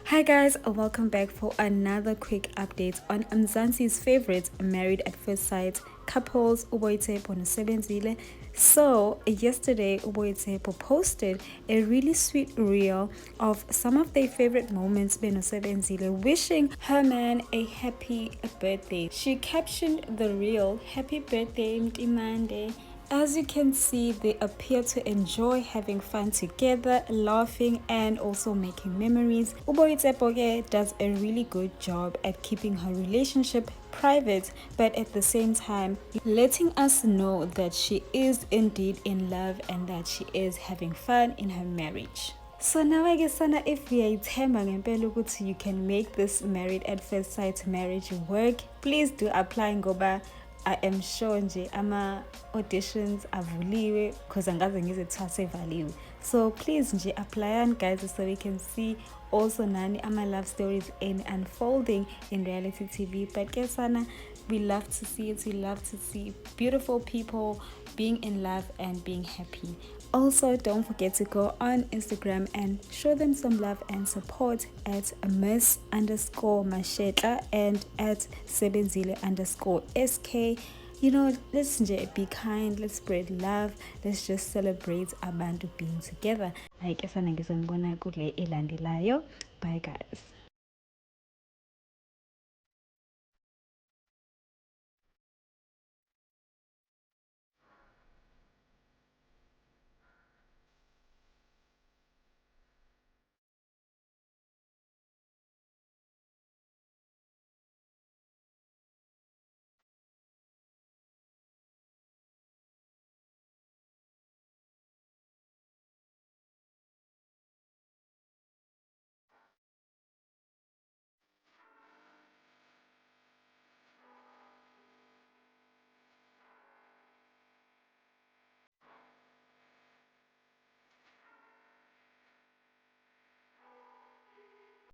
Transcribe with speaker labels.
Speaker 1: Hi guys, welcome back for another quick update on Mzansi's favorite married at first sight couples, Boitshepo and Sebenzile. So yesterday Boitshepo posted a really sweet reel of some of their favorite moments with Sebenzile, wishing her man a happy birthday. She captioned the reel, "Happy birthday Mtimande." As you can see, they appear to enjoy having fun together, laughing and also making memories. Boitshepo does a really good job at keeping her relationship private, but at the same time letting us know that she is indeed in love and that she is having fun in her marriage. So now I guess if uyayithemba ngempela ukuthi you can make this married at first sight marriage work, please do apply ngoba I am sure nje ama auditions avuliwe because angaze ngize kuthiwa sevaliwe. So please nje apply guys so we can see also nani ama love stories in unfolding in reality TV. But kesana, we love to see it. We love to see beautiful people being in love and being happy. Also, don't forget to go on Instagram and show them some love and support at miss_mashetla and at sebenzile_sk. You know, let's be kind, let's spread love, let's just celebrate abantu being together. Bye guys.